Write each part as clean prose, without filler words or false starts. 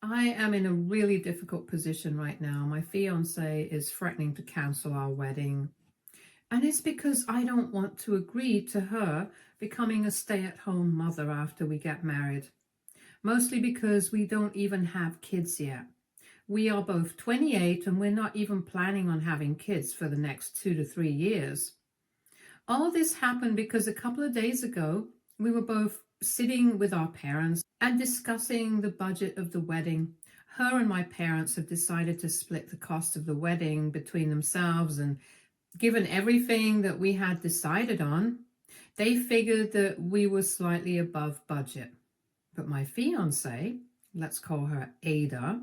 I am in a really difficult position right now. My fiance is threatening to cancel our wedding. And it's because I don't want to agree to her becoming a stay-at-home mother after we get married. Mostly because we don't even have kids yet. We are both 28 and we're not even planning on having kids for the next 2 to 3 years. All this happened because a couple of days ago, we were both sitting with our parents and discussing the budget of the wedding. Her and my parents have decided to split the cost of the wedding between themselves, and given everything that we had decided on, they figured that we were slightly above budget. But my fiance, let's call her Ada,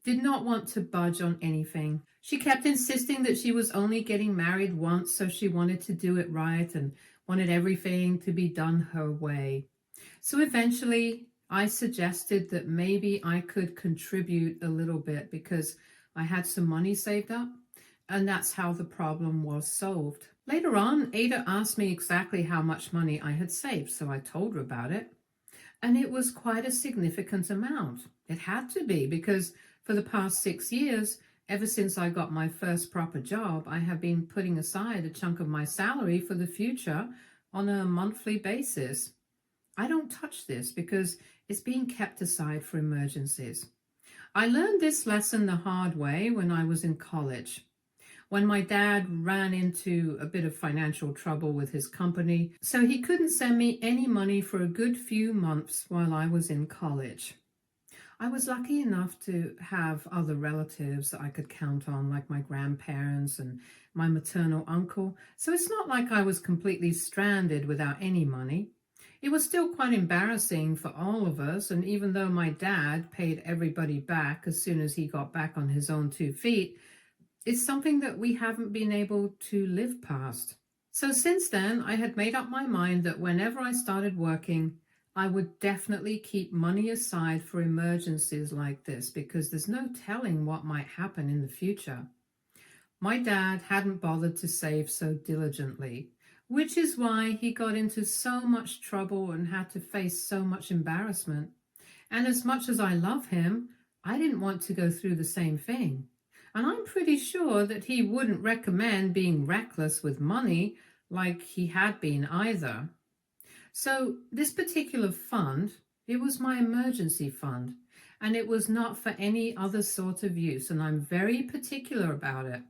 did not want to budge on anything. She kept insisting that she was only getting married once, so she wanted to do it right and wanted everything to be done her way. So eventually, I suggested that maybe I could contribute a little bit because I had some money saved up, and that's how the problem was solved. Later on, Ada asked me exactly how much money I had saved, so I told her about it. And it was quite a significant amount. It had to be because for the past 6 years, ever since I got my first proper job, I have been putting aside a chunk of my salary for the future on a monthly basis. I don't touch this because it's being kept aside for emergencies. I learned this lesson the hard way when I was in college. When my dad ran into a bit of financial trouble with his company, so he couldn't send me any money for a good few months while I was in college. I was lucky enough to have other relatives that I could count on, like my grandparents and my maternal uncle, so it's not like I was completely stranded without any money. It was still quite embarrassing for all of us, and even though my dad paid everybody back as soon as he got back on his own 2 feet, it's something that we haven't been able to live past. So since then, I had made up my mind that whenever I started working, I would definitely keep money aside for emergencies like this because there's no telling what might happen in the future. My dad hadn't bothered to save so diligently, which is why he got into so much trouble and had to face so much embarrassment. And as much as I love him, I didn't want to go through the same thing. And I'm pretty sure that he wouldn't recommend being reckless with money like he had been either. So this particular fund, it was my emergency fund, and it was not for any other sort of use, and I'm very particular about it.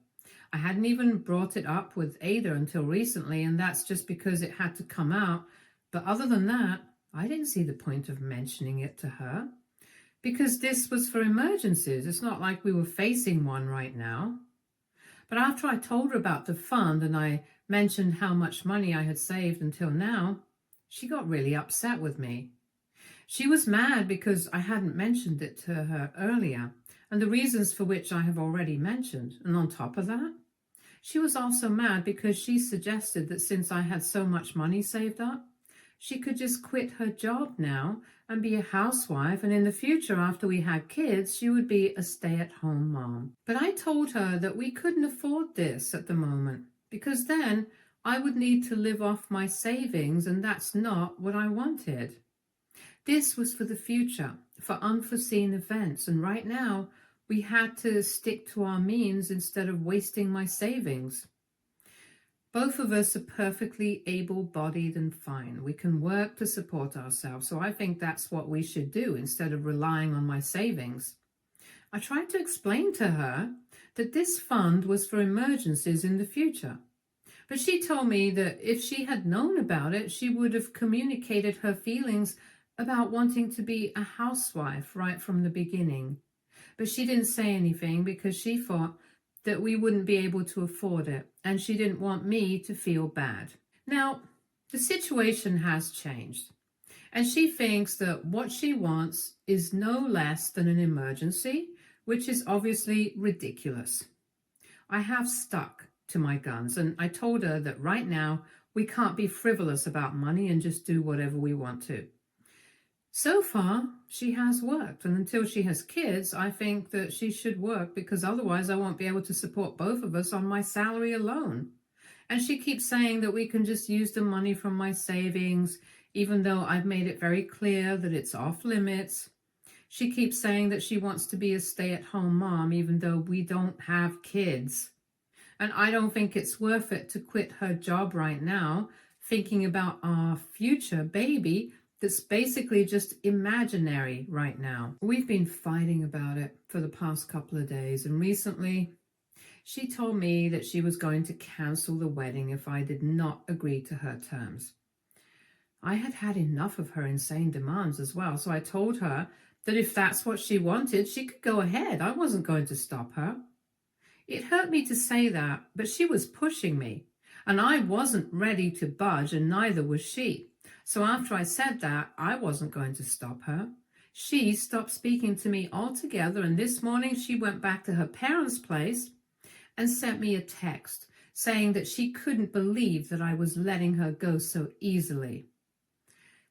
I hadn't even brought it up with Ada until recently, and that's just because it had to come out. But other than that, I didn't see the point of mentioning it to her because this was for emergencies. It's not like we were facing one right now. But after I told her about the fund and I mentioned how much money I had saved until now, she got really upset with me. She was mad because I hadn't mentioned it to her earlier, and the reasons for which I have already mentioned. And on top of that, she was also mad because she suggested that since I had so much money saved up, she could just quit her job now and be a housewife, and in the future, after we had kids, she would be a stay-at-home mom. But I told her that we couldn't afford this at the moment because then I would need to live off my savings, and that's not what I wanted. This was for the future, for unforeseen events, and right now we had to stick to our means instead of wasting my savings. Both of us are perfectly able-bodied and fine. We can work to support ourselves, so I think that's what we should do instead of relying on my savings. I tried to explain to her that this fund was for emergencies in the future. But she told me that if she had known about it, she would have communicated her feelings about wanting to be a housewife right from the beginning. But she didn't say anything because she thought that we wouldn't be able to afford it, and she didn't want me to feel bad. Now, the situation has changed, and she thinks that what she wants is no less than an emergency, which is obviously ridiculous. I have stuck to my guns, and I told her that right now we can't be frivolous about money and just do whatever we want to. So far, she has worked, and until she has kids, I think that she should work because otherwise I won't be able to support both of us on my salary alone. And she keeps saying that we can just use the money from my savings, even though I've made it very clear that it's off limits. She keeps saying that she wants to be a stay-at-home mom even though we don't have kids. And I don't think it's worth it to quit her job right now, thinking about our future baby that's basically just imaginary right now. We've been fighting about it for the past couple of days, and recently she told me that she was going to cancel the wedding if I did not agree to her terms. I had had enough of her insane demands as well, so I told her that if that's what she wanted, she could go ahead. I wasn't going to stop her. It hurt me to say that, but she was pushing me, and I wasn't ready to budge, and neither was she. So after I said that, I wasn't going to stop her. She stopped speaking to me altogether, and this morning she went back to her parents' place and sent me a text saying that she couldn't believe that I was letting her go so easily.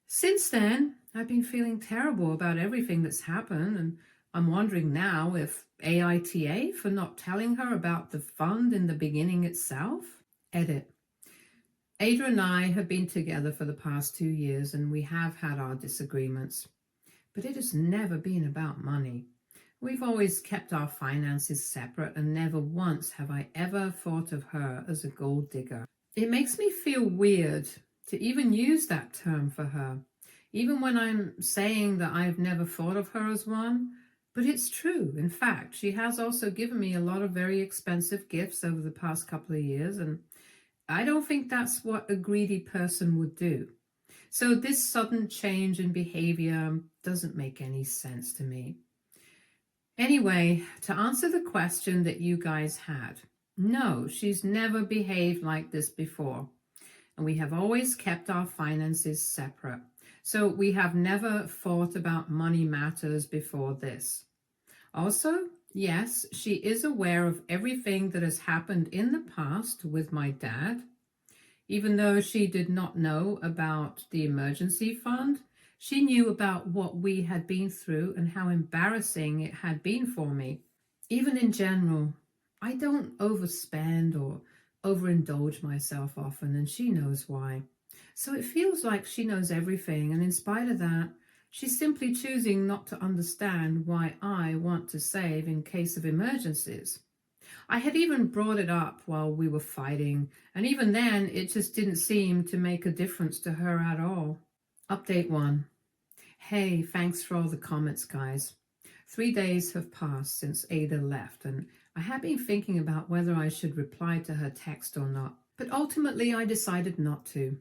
Since then, I've been feeling terrible about everything that's happened, and I'm wondering now if AITA for not telling her about the fund in the beginning itself. Edit. Ada and I have been together for the past 2 years, and we have had our disagreements, but it has never been about money. We've always kept our finances separate, and never once have I ever thought of her as a gold digger. It makes me feel weird to even use that term for her, even when I'm saying that I've never thought of her as one. But it's true. In fact, she has also given me a lot of very expensive gifts over the past couple of years, and I don't think that's what a greedy person would do. So this sudden change in behavior doesn't make any sense to me. Anyway, to answer the question that you guys had, no, she's never behaved like this before. And we have always kept our finances separate. So we have never thought about money matters before this. Also, yes, she is aware of everything that has happened in the past with my dad. Even though she did not know about the emergency fund, she knew about what we had been through and how embarrassing it had been for me. Even in general, I don't overspend or overindulge myself often, and she knows why. So it feels like she knows everything, and in spite of that, she's simply choosing not to understand why I want to save in case of emergencies. I had even brought it up while we were fighting, and even then it just didn't seem to make a difference to her at all. Update 1. Hey, thanks for all the comments, guys. 3 days have passed since Ada left, and I have been thinking about whether I should reply to her text or not. But ultimately I decided not to,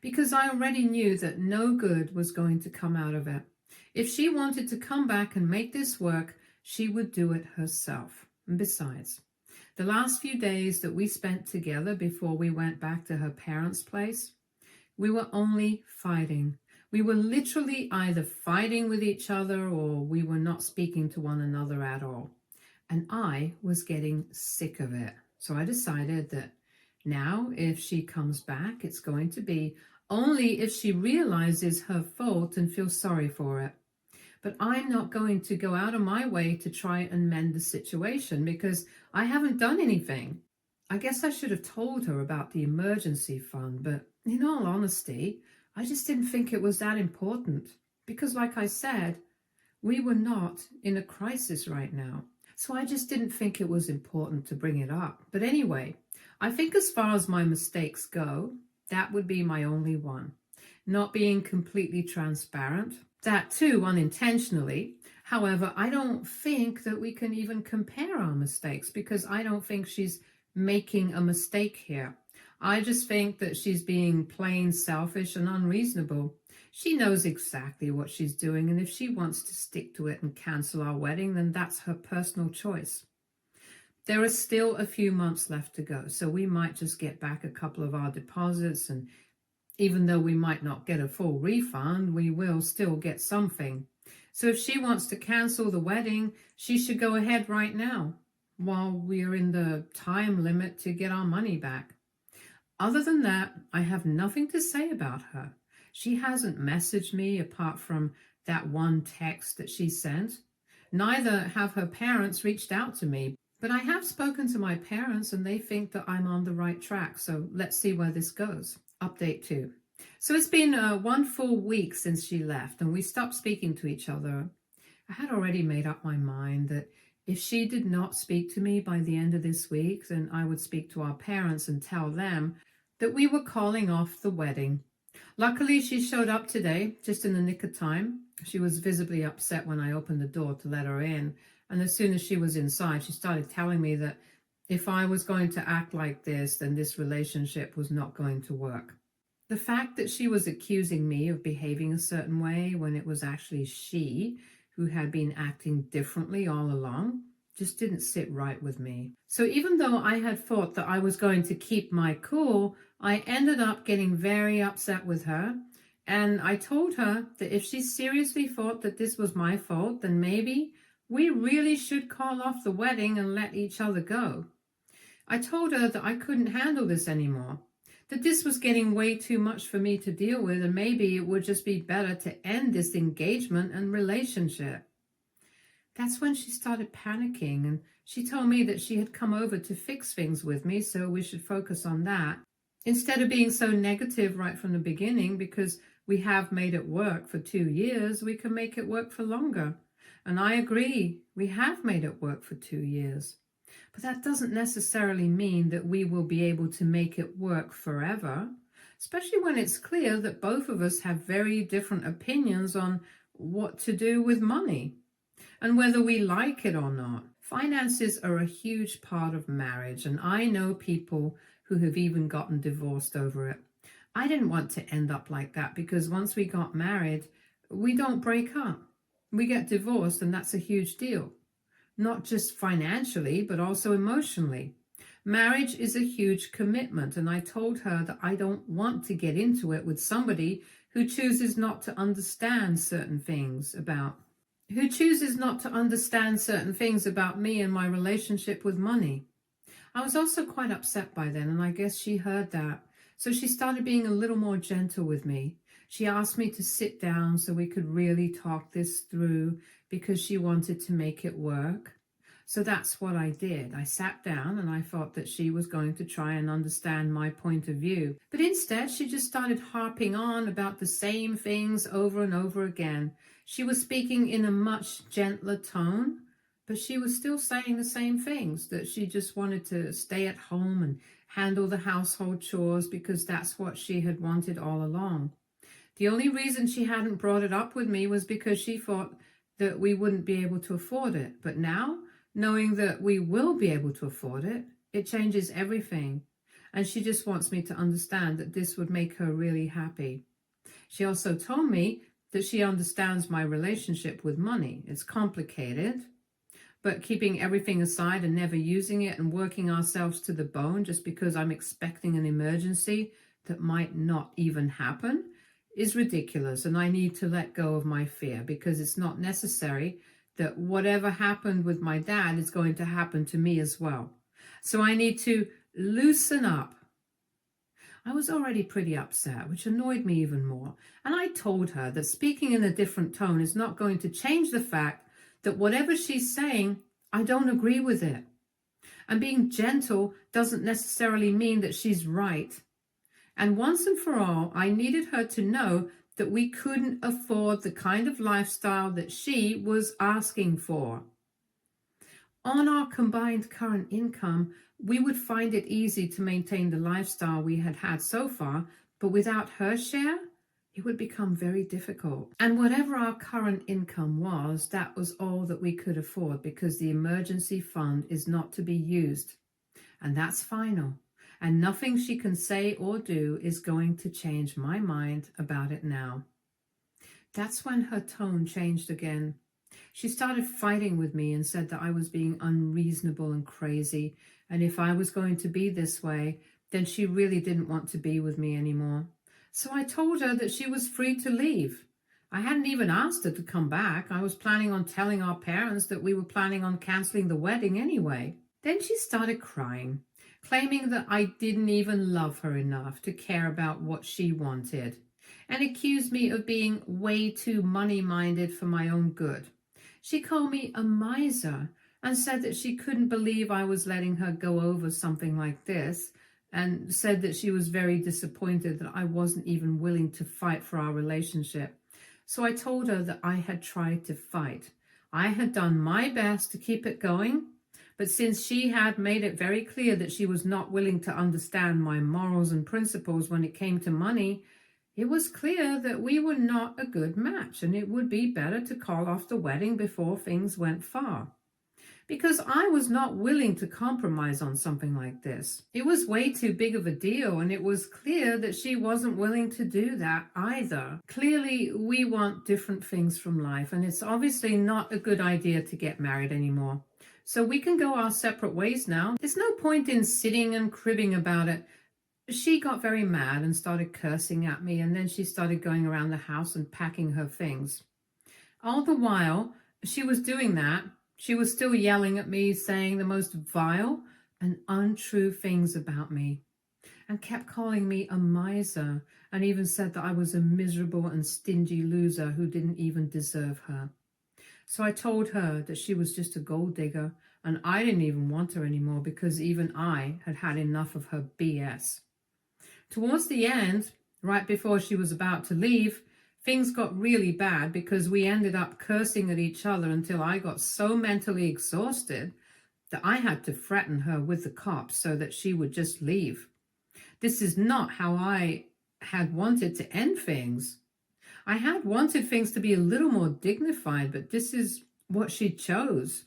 because I already knew that no good was going to come out of it. If she wanted to come back and make this work, she would do it herself. And besides, the last few days that we spent together before we went back to her parents' place, we were only fighting. We were literally either fighting with each other or we were not speaking to one another at all. And I was getting sick of it. So I decided that now if she comes back, it's going to be only if she realizes her fault and feels sorry for it. But I'm not going to go out of my way to try and mend the situation because I haven't done anything. I guess I should have told her about the emergency fund, but in all honesty, I just didn't think it was that important because, like I said, we were not in a crisis right now. So I just didn't think it was important to bring it up. But anyway, I think as far as my mistakes go, that would be my only one. Not being completely transparent, that too unintentionally. However, I don't think that we can even compare our mistakes because I don't think she's making a mistake here. I just think that she's being plain selfish and unreasonable. She knows exactly what she's doing, and if she wants to stick to it and cancel our wedding, then that's her personal choice. There are still a few months left to go, so we might just get back a couple of our deposits, and even though we might not get a full refund, we will still get something. So if she wants to cancel the wedding, she should go ahead right now, while we're in the time limit to get our money back. Other than that, I have nothing to say about her. She hasn't messaged me apart from that one text that she sent. Neither have her parents reached out to me. But I have spoken to my parents and they think that I'm on the right track. So let's see where this goes. Update 2. So it's been 1 full week since she left and we stopped speaking to each other. I had already made up my mind that if she did not speak to me by the end of this week, then I would speak to our parents and tell them that we were calling off the wedding. Luckily, she showed up today, just in the nick of time. She was visibly upset when I opened the door to let her in, and as soon as she was inside, she started telling me that if I was going to act like this, then this relationship was not going to work. The fact that she was accusing me of behaving a certain way when it was actually she who had been acting differently all along just didn't sit right with me. So even though I had thought that I was going to keep my cool, I ended up getting very upset with her. And I told her that if she seriously thought that this was my fault, then maybe we really should call off the wedding and let each other go. I told her that I couldn't handle this anymore, that this was getting way too much for me to deal with, and maybe it would just be better to end this engagement and relationship. That's when she started panicking, and she told me that she had come over to fix things with me, so we should focus on that, instead of being so negative right from the beginning. Because we have made it work for 2 years, we can make it work for longer. And I agree, we have made it work for 2 years. But that doesn't necessarily mean that we will be able to make it work forever, especially when it's clear that both of us have very different opinions on what to do with money and whether we like it or not. Finances are a huge part of marriage, and I know people who have even gotten divorced over it. I didn't want to end up like that, because once we got married, we don't break up. We get divorced, and that's a huge deal. Not just financially, but also emotionally. Marriage is a huge commitment, and I told her that I don't want to get into it with somebody who chooses not to understand certain things about me and my relationship with money. I was also quite upset by then, and I guess she heard that. So she started being a little more gentle with me. She asked me to sit down so we could really talk this through, because she wanted to make it work. So that's what I did. I sat down and I thought that she was going to try and understand my point of view. But instead, she just started harping on about the same things over and over again. She was speaking in a much gentler tone, but she was still saying the same things, that she just wanted to stay at home and handle the household chores because that's what she had wanted all along. The only reason she hadn't brought it up with me was because she thought that we wouldn't be able to afford it. But now, knowing that we will be able to afford it, it changes everything. And she just wants me to understand that this would make her really happy. She also told me that she understands my relationship with money. It's complicated, but keeping everything aside and never using it and working ourselves to the bone just because I'm expecting an emergency that might not even happen is ridiculous. And I need to let go of my fear, because it's not necessary that whatever happened with my dad is going to happen to me as well. So I need to loosen up. I was already pretty upset, which annoyed me even more. And I told her that speaking in a different tone is not going to change the fact that whatever she's saying, I don't agree with it. And being gentle doesn't necessarily mean that she's right. And once and for all, I needed her to know that we couldn't afford the kind of lifestyle that she was asking for. On our combined current income, we would find it easy to maintain the lifestyle we had had so far, but without her share, it would become very difficult. And whatever our current income was, that was all that we could afford, because the emergency fund is not to be used. And that's final. And nothing she can say or do is going to change my mind about it now. That's when her tone changed again. She started fighting with me and said that I was being unreasonable and crazy. And if I was going to be this way, then she really didn't want to be with me anymore. So I told her that she was free to leave. I hadn't even asked her to come back. I was planning on telling our parents that we were planning on canceling the wedding anyway. Then she started crying, claiming that I didn't even love her enough to care about what she wanted, and accused me of being way too money-minded for my own good. She called me a miser and said that she couldn't believe I was letting her go over something like this, and said that she was very disappointed that I wasn't even willing to fight for our relationship. So I told her that I had tried to fight. I had done my best to keep it going, but since she had made it very clear that she was not willing to understand my morals and principles when it came to money, it was clear that we were not a good match, and it would be better to call off the wedding before things went far. Because I was not willing to compromise on something like this. It was way too big of a deal, and it was clear that she wasn't willing to do that either. Clearly, we want different things from life, and it's obviously not a good idea to get married anymore. So we can go our separate ways now. There's no point in sitting and cribbing about it. She got very mad and started cursing at me, and then she started going around the house and packing her things. All the while she was doing that, she was still yelling at me, saying the most vile and untrue things about me, and kept calling me a miser, and even said that I was a miserable and stingy loser who didn't even deserve her. So I told her that she was just a gold digger, and I didn't even want her anymore because even I had had enough of her BS. Towards the end, right before she was about to leave, things got really bad because we ended up cursing at each other until I got so mentally exhausted that I had to threaten her with the cops so that she would just leave. This is not how I had wanted to end things. I had wanted things to be a little more dignified, but this is what she chose.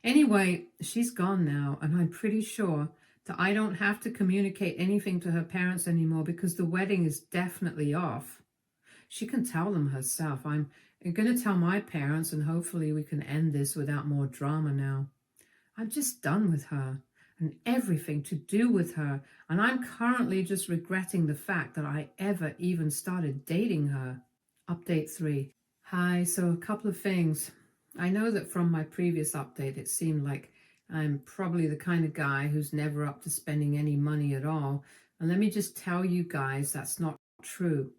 Anyway, she's gone now, and I'm pretty sure that I don't have to communicate anything to her parents anymore because the wedding is definitely off. She can tell them herself. I'm going to tell my parents, and hopefully we can end this without more drama now. I'm just done with her and everything to do with her, and I'm currently just regretting the fact that I ever even started dating her. Update 3. Hi, so a couple of things. I know that from my previous update it seemed like I'm probably the kind of guy who's never up to spending any money at all, and let me just tell you guys that's not true.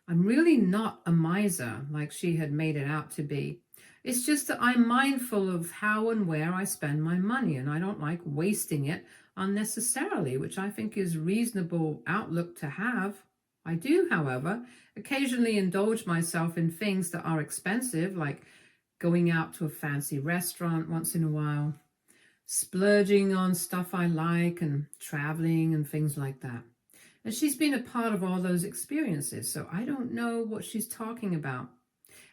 I'm really not a miser like she had made it out to be. It's just that I'm mindful of how and where I spend my money, and I don't like wasting it unnecessarily, which I think is a reasonable outlook to have. I do, however, occasionally indulge myself in things that are expensive, like going out to a fancy restaurant once in a while, splurging on stuff I like, and traveling and things like that. And she's been a part of all those experiences, so I don't know what she's talking about.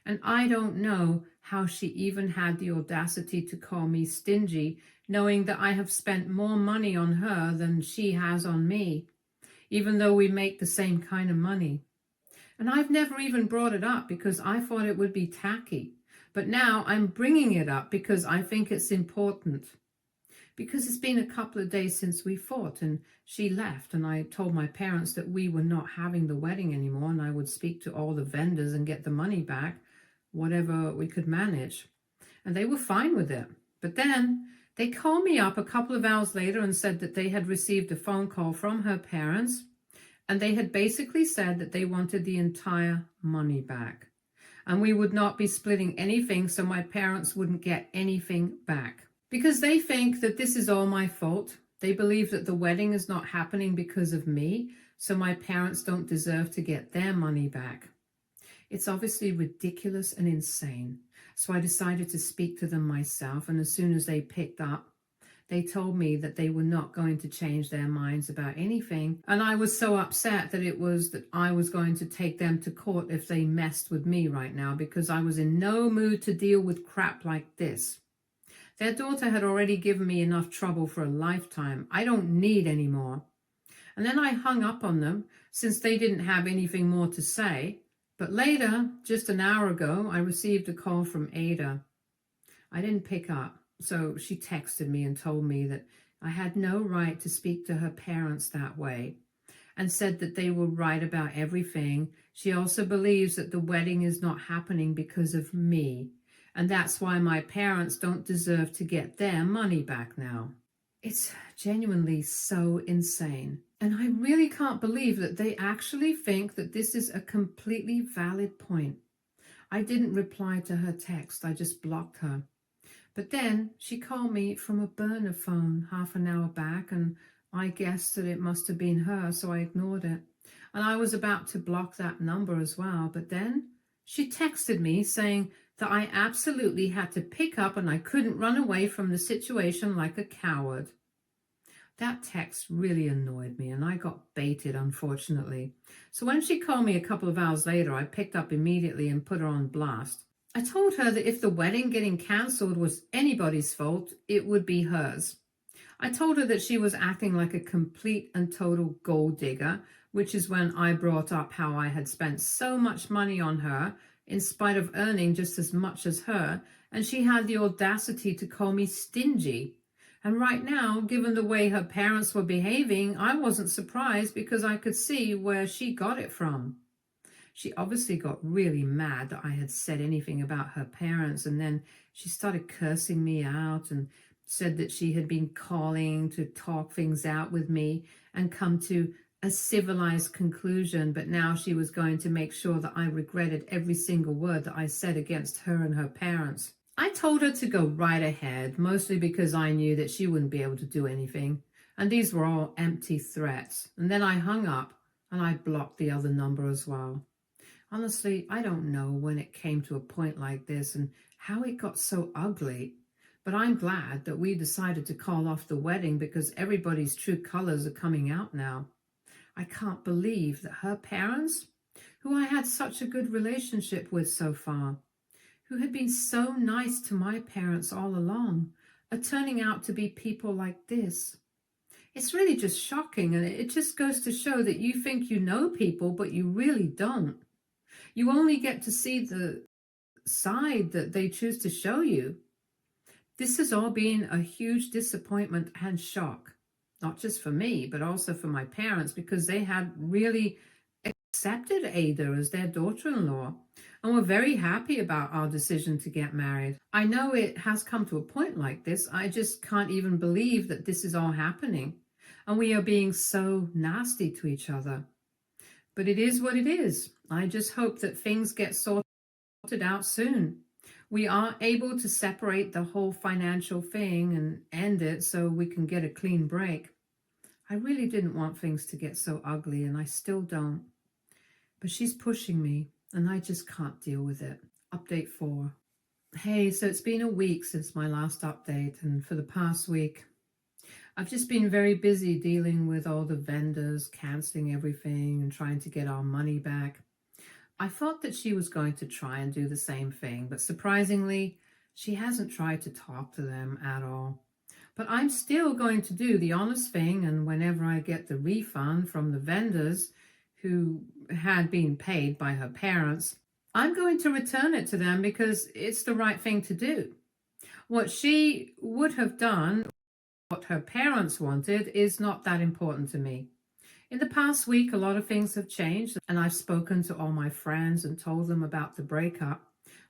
And I don't know how she even had the audacity to call me stingy, knowing that I have spent more money on her than she has on me, even though we make the same kind of money. And I've never even brought it up because I thought it would be tacky. But now I'm bringing it up because I think it's important. Because it's been a couple of days since we fought and she left, and I told my parents that we were not having the wedding anymore and I would speak to all the vendors and get the money back, whatever we could manage. And they were fine with it. But then they called me up a couple of hours later and said that they had received a phone call from her parents, and they had basically said that they wanted the entire money back. And we would not be splitting anything, so my parents wouldn't get anything back. Because they think that this is all my fault. They believe that the wedding is not happening because of me, so my parents don't deserve to get their money back. It's obviously ridiculous and insane. So I decided to speak to them myself, and as soon as they picked up, they told me that they were not going to change their minds about anything, and I was so upset that I was going to take them to court if they messed with me right now, because I was in no mood to deal with crap like this. Their daughter had already given me enough trouble for a lifetime. I don't need any more. And then I hung up on them since they didn't have anything more to say. But later, just an hour ago, I received a call from Ada. I didn't pick up, so she texted me and told me that I had no right to speak to her parents that way, and said that they were right about everything. She also believes that the wedding is not happening because of me, and that's why my parents don't deserve to get their money back now. It's genuinely so insane. And I really can't believe that they actually think that this is a completely valid point. I didn't reply to her text, I just blocked her. But then she called me from a burner phone half an hour back, and I guessed that it must have been her, so I ignored it. And I was about to block that number as well, but then she texted me saying that I absolutely had to pick up and I couldn't run away from the situation like a coward. That text really annoyed me and I got baited, unfortunately. So when she called me a couple of hours later, I picked up immediately and put her on blast. I told her that if the wedding getting cancelled was anybody's fault, it would be hers. I told her that she was acting like a complete and total gold digger, which is when I brought up how I had spent so much money on her in spite of earning just as much as her, and she had the audacity to call me stingy. And right now, given the way her parents were behaving, I wasn't surprised because I could see where she got it from. She obviously got really mad that I had said anything about her parents, and then she started cursing me out and said that she had been calling to talk things out with me and come to a civilized conclusion, but now she was going to make sure that I regretted every single word that I said against her and her parents. I told her to go right ahead, mostly because I knew that she wouldn't be able to do anything, and these were all empty threats. And then I hung up and I blocked the other number as well. Honestly, I don't know when it came to a point like this and how it got so ugly. But I'm glad that we decided to call off the wedding because everybody's true colors are coming out now. I can't believe that her parents, who I had such a good relationship with so far, who had been so nice to my parents all along, are turning out to be people like this. It's really just shocking, and it just goes to show that you think you know people, but you really don't. You only get to see the side that they choose to show you. This has all been a huge disappointment and shock, not just for me, but also for my parents, because they had really accepted Ada as their daughter-in-law and were very happy about our decision to get married. I know it has come to a point like this. I just can't even believe that this is all happening and we are being so nasty to each other. But it is what it is. I just hope that things get sorted out soon. We are able to separate the whole financial thing and end it so we can get a clean break. I really didn't want things to get so ugly, and I still don't. But she's pushing me, and I just can't deal with it. Update 4. Hey, so it's been a week since my last update, and for the past week, I've just been very busy dealing with all the vendors, canceling everything and trying to get our money back. I thought that she was going to try and do the same thing, but surprisingly, she hasn't tried to talk to them at all. But I'm still going to do the honest thing, and whenever I get the refund from the vendors who had been paid by her parents, I'm going to return it to them because it's the right thing to do. What she would have done, what her parents wanted, is not that important to me. In the past week, a lot of things have changed, and I've spoken to all my friends and told them about the breakup.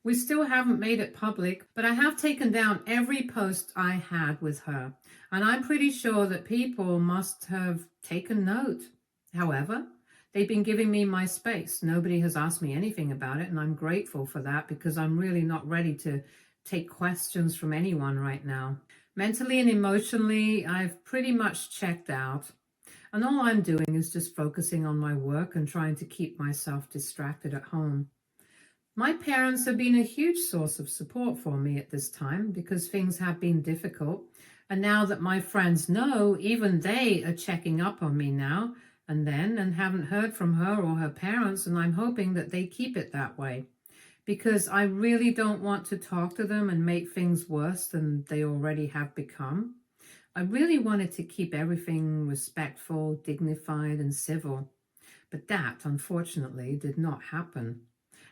We still haven't made it public, but I have taken down every post I had with her, and I'm pretty sure that people must have taken note. However, they've been giving me my space. Nobody has asked me anything about it, and I'm grateful for that because I'm really not ready to take questions from anyone right now. Mentally and emotionally, I've pretty much checked out. And all I'm doing is just focusing on my work and trying to keep myself distracted at home. My parents have been a huge source of support for me at this time because things have been difficult. And now that my friends know, even they are checking up on me now and then and haven't heard from her or her parents. And I'm hoping that they keep it that way because I really don't want to talk to them and make things worse than they already have become. I really wanted to keep everything respectful, dignified, and civil, but that, unfortunately, did not happen.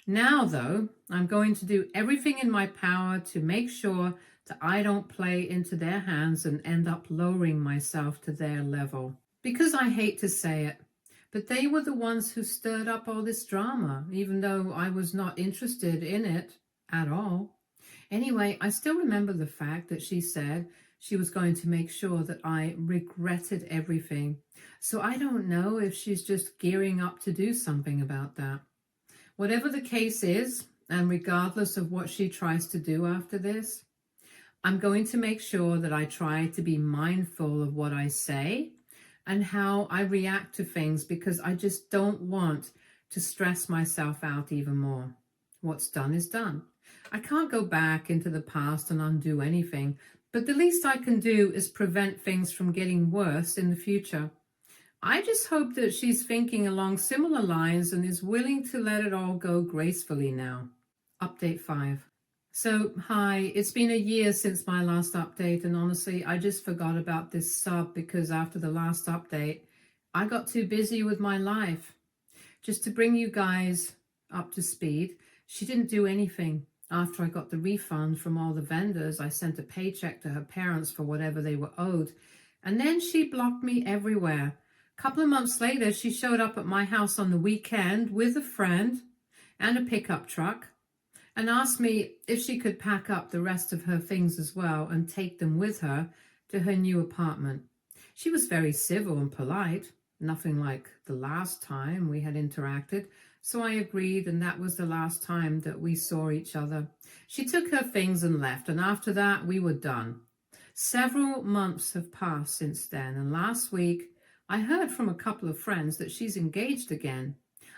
Now, though, I'm going to do everything in my power to make sure that I don't play into their hands and end up lowering myself to their level. Because I hate to say it, but they were the ones who stirred up all this drama, even though I was not interested in it at all. Anyway, I still remember the fact that she said she was going to make sure that I regretted everything. So I don't know if she's just gearing up to do something about that. Whatever the case is, and regardless of what she tries to do after this, I'm going to make sure that I try to be mindful of what I say and how I react to things because I just don't want to stress myself out even more. What's done is done. I can't go back into the past and undo anything, but the least I can do is prevent things from getting worse in the future. I just hope that she's thinking along similar lines and is willing to let it all go gracefully now. Update 5. So, hi, it's been a year since my last update, and honestly, I just forgot about this sub because after the last update, I got too busy with my life. Just to bring you guys up to speed, she didn't do anything. After I got the refund from all the vendors, I sent a paycheck to her parents for whatever they were owed, and then she blocked me everywhere. A couple of months later, she showed up at my house on the weekend with a friend and a pickup truck and asked me if she could pack up the rest of her things as well and take them with her to her new apartment. She was very civil and polite, nothing like the last time we had interacted, so I agreed, and that was the last time that we saw each other. She took her things and left, and after that we were done. Several months have passed since then, and last week I heard from a couple of friends that she's engaged again.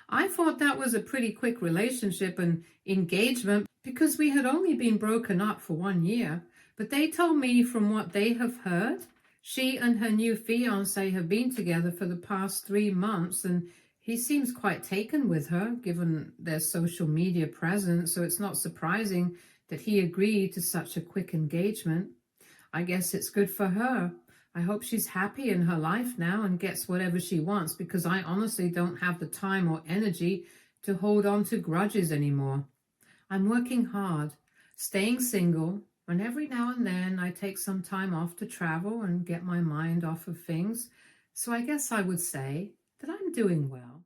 I thought that was a pretty quick relationship and engagement because we had only been broken up for 1 year. But they told me from what they have heard, she and her new fiancé have been together for the past 3 months, and he seems quite taken with her given their social media presence, so it's not surprising that he agreed to such a quick engagement. I guess it's good for her. I hope she's happy in her life now and gets whatever she wants, because I honestly don't have the time or energy to hold on to grudges anymore. I'm working hard, staying single, and every now and then I take some time off to travel and get my mind off of things. So I guess I would say that I'm doing well.